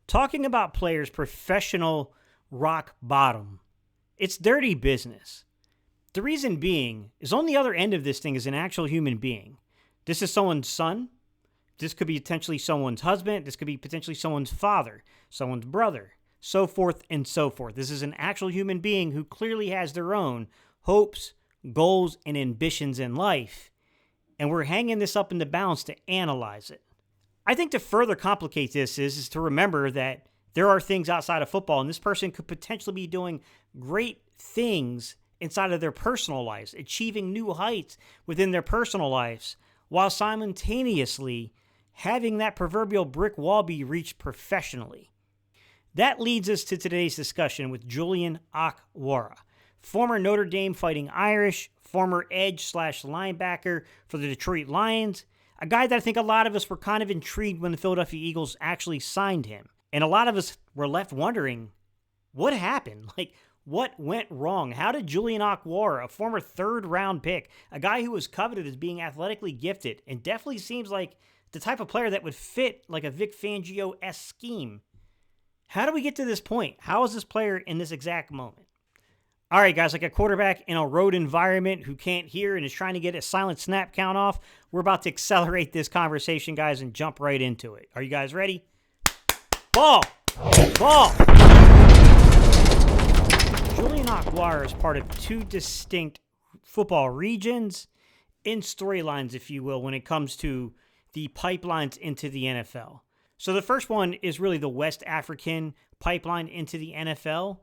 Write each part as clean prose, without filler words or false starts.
Talking about players' professional rock bottom, it's dirty business. The reason being is on the other end of this thing is an actual human being. This is someone's son. This could be potentially someone's husband. This could be potentially someone's father, someone's brother, so forth and so forth. This is an actual human being who clearly has their own hopes, goals, and ambitions in life. And we're hanging this up in the balance to analyze it. I think to further complicate this is to remember that there are things outside of football, and this person could potentially be doing great things inside of their personal lives, achieving new heights within their personal lives, while simultaneously having that proverbial brick wall be reached professionally. That leads us to today's discussion with Julian Okwara, former Notre Dame Fighting Irish, former edge/linebacker for the Detroit Lions, a guy that I think a lot of us were kind of intrigued when the Philadelphia Eagles actually signed him. And a lot of us were left wondering, what happened? What went wrong? How did Julian Okwara, a former third-round pick, a guy who was coveted as being athletically gifted, and definitely seems like the type of player that would fit like a Vic Fangio-esque scheme, how do we get to this point? How is this player in this exact moment? All right, guys, like a quarterback in a road environment who can't hear and is trying to get a silent snap count off, we're about to accelerate this conversation, guys, and jump right into it. Are you guys ready? Ball! Julian Okwara is part of two distinct football regions and storylines, if you will, when it comes to the pipelines into the NFL. So the first one is really the West African pipeline into the NFL.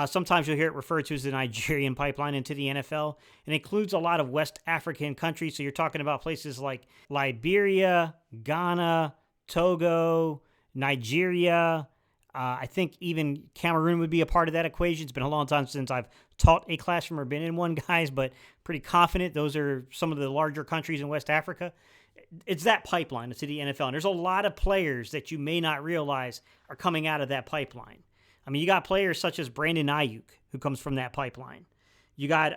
Sometimes you'll hear it referred to as the Nigerian pipeline into the NFL. It includes a lot of West African countries. So you're talking about places like Liberia, Ghana, Togo, Nigeria. I think even Cameroon would be a part of that equation. It's been a long time since I've taught a classroom or been in one, guys, but pretty confident those are some of the larger countries in West Africa. It's that pipeline to the NFL. And there's a lot of players that you may not realize are coming out of that pipeline. I mean, you got players such as Brandon Ayuk, who comes from that pipeline. You got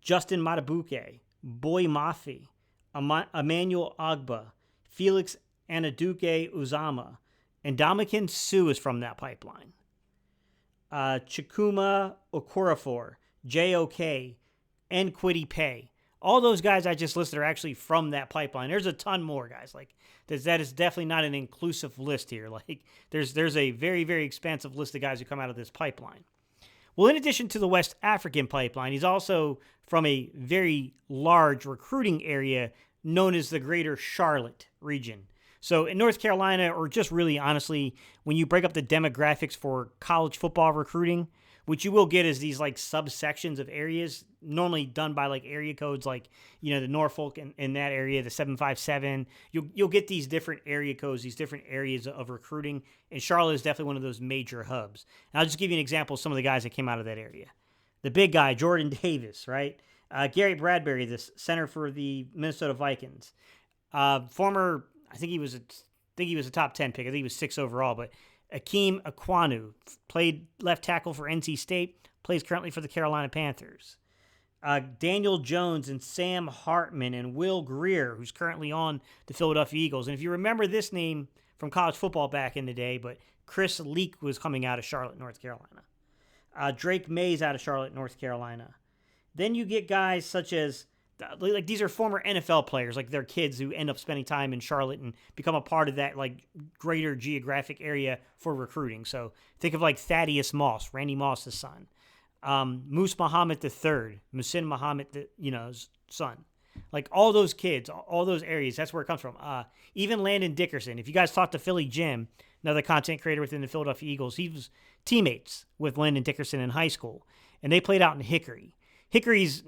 Justin Matabuke, Boy Mafi, Emmanuel Agba, Felix Anaduke Uzama, and Ndamukong Suh is from that pipeline. Chukwuma Okorafor, JOK, and Kwity Paye. All those guys I just listed are actually from that pipeline. There's a ton more, guys. That is definitely not an inclusive list here. There's a very, very expansive list of guys who come out of this pipeline. Well, in addition to the West African pipeline, he's also from a very large recruiting area known as the Greater Charlotte region. So in North Carolina, or just really honestly, when you break up the demographics for college football recruiting, what you will get is these subsections of areas, normally done by area codes, the Norfolk in that area, the 757. You'll get these different area codes, these different areas of recruiting, and Charlotte is definitely one of those major hubs. And I'll just give you an example of some of the guys that came out of that area. The big guy, Jordan Davis, right? Gary Bradbury, the center for the Minnesota Vikings. Former, I think he was a top 10 pick. I think he was 6 overall, but Akeem Ekwonu played left tackle for NC State, plays currently for the Carolina Panthers. Daniel Jones and Sam Hartman and Will Greer, who's currently on the Philadelphia Eagles. And if you remember this name from college football back in the day, but Chris Leak was coming out of Charlotte, North Carolina. Drake Mays out of Charlotte, North Carolina. Then you get guys such as, these are former NFL players, they're kids who end up spending time in Charlotte and become a part of that greater geographic area for recruiting. So think of Thaddeus Moss, Randy Moss's son, Moose Muhammad III, Musin Muhammad, son. All those kids, all those areas, that's where it comes from. Even Landon Dickerson. If you guys talk to Philly Jim, another content creator within the Philadelphia Eagles, he was teammates with Landon Dickerson in high school, and they played out in Hickory. Hickory's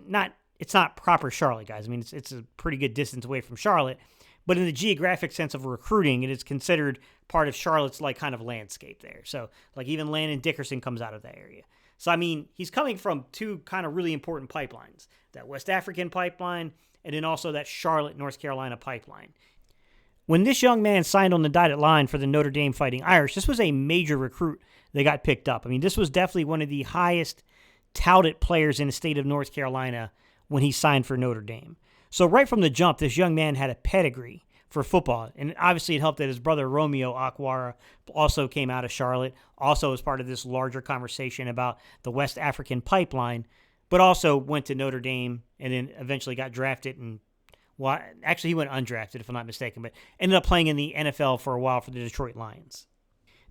it's not proper Charlotte, guys. I mean, it's a pretty good distance away from Charlotte, but in the geographic sense of recruiting, it is considered part of Charlotte's kind of landscape there. So even Landon Dickerson comes out of that area. So I mean, he's coming from two kind of really important pipelines, that West African pipeline and then also that Charlotte, North Carolina pipeline. When this young man signed on the dotted line for the Notre Dame Fighting Irish, this was a major recruit that got picked up. I mean, this was definitely one of the highest touted players in the state of North Carolina when he signed for Notre Dame. So right from the jump, this young man had a pedigree for football. And obviously it helped that his brother Romeo Okwara also came out of Charlotte, also as part of this larger conversation about the West African pipeline, but also went to Notre Dame and then eventually got drafted and actually he went undrafted if I'm not mistaken, but ended up playing in the NFL for a while for the Detroit Lions.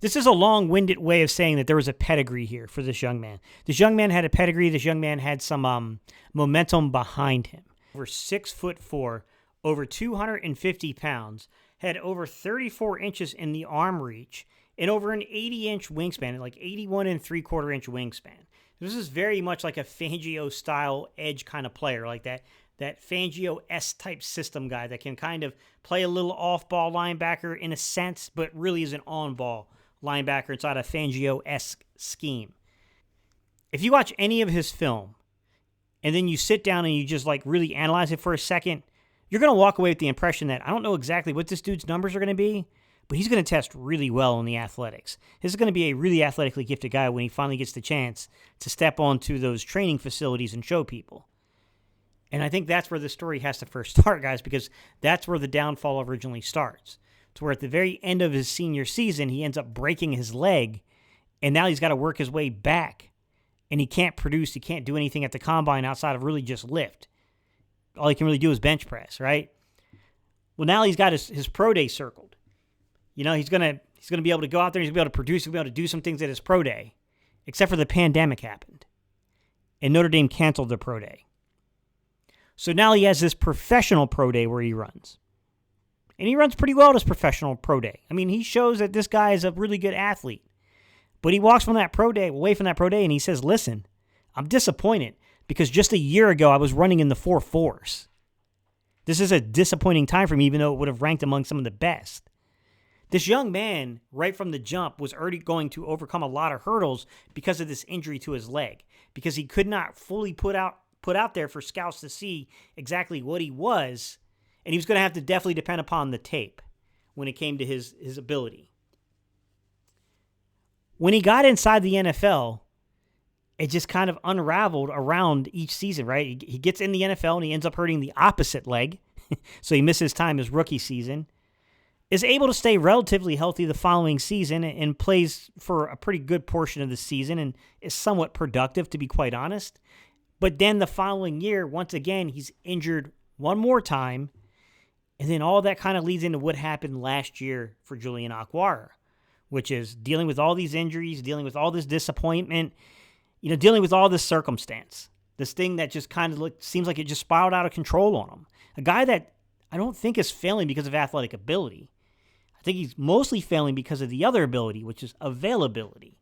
This is a long-winded way of saying that there was a pedigree here for this young man. This young man had a pedigree. This young man had some momentum behind him. Over 6'4", over 250 pounds, had over 34 inches in the arm reach, and over an 80-inch wingspan, like 81 3/4-inch wingspan. This is very much like a Fangio-style edge kind of player, like that Fangio-esque type system guy that can kind of play a little off-ball linebacker in a sense, but really is an on-ball linebacker inside a Fangio-esque scheme. If you watch any of his film, and then you sit down and you just like really analyze it for a second, you're going to walk away with the impression that I don't know exactly what this dude's numbers are going to be, but he's going to test really well in the athletics. This is going to be a really athletically gifted guy when he finally gets the chance to step onto those training facilities and show people. And I think that's where the story has to first start, guys, because that's where the downfall originally starts. It's where at the very end of his senior season, he ends up breaking his leg, and now he's got to work his way back. And he can't produce, he can't do anything at the combine outside of really just lift. All he can really do is bench press, right? Well, now he's got his pro day circled. You know, he's gonna be able to go out there, he's gonna be able to produce, he's gonna be able to do some things at his pro day. Except for the pandemic happened. And Notre Dame canceled the pro day. So now he has this professional pro day where he runs. And he runs pretty well at his professional pro day. I mean, he shows that this guy is a really good athlete. But he walks from that pro day, away from that pro day, and he says, listen, I'm disappointed because just a year ago I was running in the 4.4s. This is a disappointing time for me, even though it would have ranked among some of the best. This young man, right from the jump, was already going to overcome a lot of hurdles because of this injury to his leg, because he could not fully put out there for scouts to see exactly what he was, and he was going to have to definitely depend upon the tape when it came to his ability. When he got inside the NFL, it just kind of unraveled around each season, right? He gets in the NFL and he ends up hurting the opposite leg, so he misses time his rookie season, is able to stay relatively healthy the following season and plays for a pretty good portion of the season and is somewhat productive, to be quite honest. But then the following year, once again, he's injured one more time, and then all that kind of leads into what happened last year for Julian Okwara, which is dealing with all these injuries, dealing with all this disappointment, dealing with all this circumstance. This thing that just kind of seems like it just spiraled out of control on him. A guy that I don't think is failing because of athletic ability. I think he's mostly failing because of the other ability, which is availability.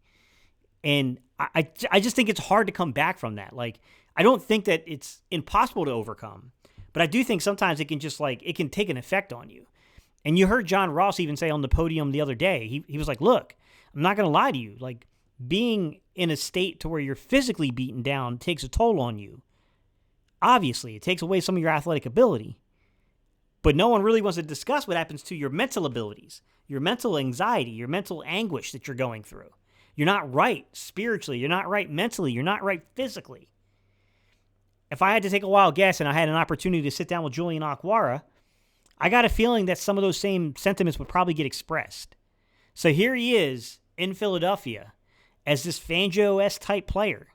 And I just think it's hard to come back from that. Like, I don't think that it's impossible to overcome, but I do think sometimes it can just it can take an effect on you. And you heard John Ross even say on the podium the other day, he was like, look, I'm not going to lie to you. Like, being in a state to where you're physically beaten down takes a toll on you. Obviously, it takes away some of your athletic ability. But no one really wants to discuss what happens to your mental abilities, your mental anxiety, your mental anguish that you're going through. You're not right spiritually. You're not right mentally. You're not right physically. If I had to take a wild guess and I had an opportunity to sit down with Julian Okwara, I got a feeling that some of those same sentiments would probably get expressed. So here he is in Philadelphia as this Fangio-esque type player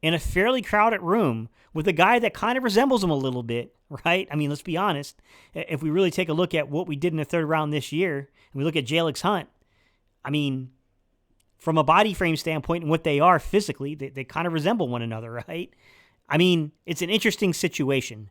in a fairly crowded room with a guy that kind of resembles him a little bit, right? I mean, let's be honest. If we really take a look at what we did in the third round this year, and we look at Jalix Hunt, I mean, from a body frame standpoint and what they are physically, they kind of resemble one another, right? I mean, it's an interesting situation.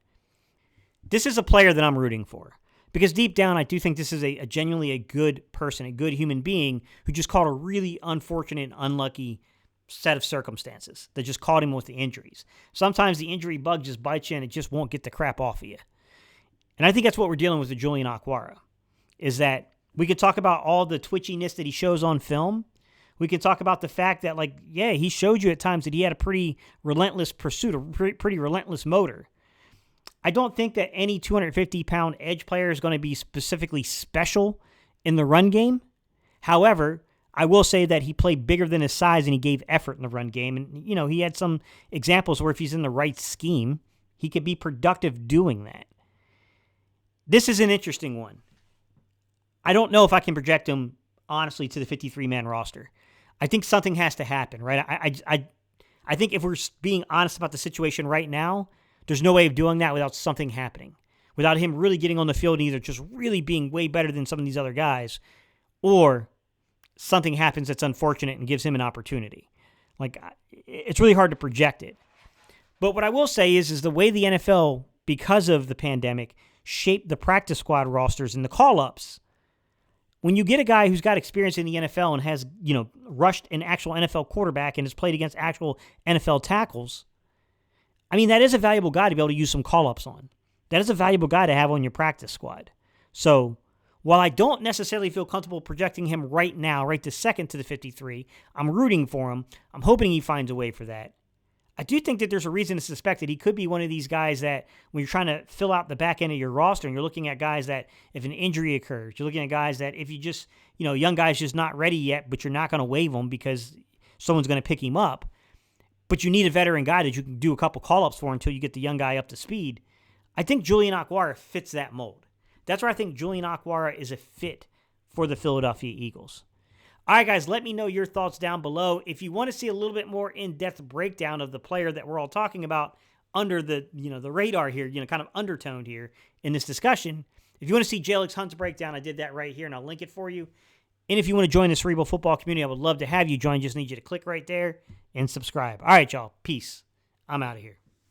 This is a player that I'm rooting for because deep down, I do think this is a genuinely a good person, a good human being who just caught a really unfortunate and unlucky set of circumstances that just caught him with the injuries. Sometimes the injury bug just bites you and it just won't get the crap off of you. And I think that's what we're dealing with Julian Okwara, is that we could talk about all the twitchiness that he shows on film. We can talk about the fact that, he showed you at times that he had a pretty relentless pursuit, a pretty relentless motor. I don't think that any 250-pound edge player is going to be specifically special in the run game. However, I will say that he played bigger than his size and he gave effort in the run game. And, he had some examples where if he's in the right scheme, he could be productive doing that. This is an interesting one I don't know if I can project him, honestly, to the 53-man roster. I think something has to happen, right? I think if we're being honest about the situation right now, there's no way of doing that without something happening. Without him really getting on the field and either just really being way better than some of these other guys, or something happens that's unfortunate and gives him an opportunity. Like, it's really hard to project it. But what I will say is the way the NFL, because of the pandemic, shaped the practice squad rosters and the call-ups. When you get a guy who's got experience in the NFL and has, rushed an actual NFL quarterback and has played against actual NFL tackles, I mean, that is a valuable guy to be able to use some call-ups on. That is a valuable guy to have on your practice squad. So while I don't necessarily feel comfortable projecting him right now, right this second to the 53, I'm rooting for him. I'm hoping he finds a way for that. I do think that there's a reason to suspect that he could be one of these guys that when you're trying to fill out the back end of your roster and you're looking at guys that if an injury occurs, you're looking at guys that if you just, young guys just not ready yet, but you're not going to waive him because someone's going to pick him up. But you need a veteran guy that you can do a couple call-ups for until you get the young guy up to speed. I think Julian Okwara fits that mold. That's where I think Julian Okwara is a fit for the Philadelphia Eagles. All right, guys, let me know your thoughts down below. If you want to see a little bit more in-depth breakdown of the player that we're all talking about under the, the radar here, kind of undertoned here in this discussion, if you want to see J-Alex Hunt's breakdown, I did that right here, and I'll link it for you. And if you want to join the Cerebral Football community, I would love to have you join. Just need you to click right there and subscribe. All right, y'all. Peace. I'm out of here.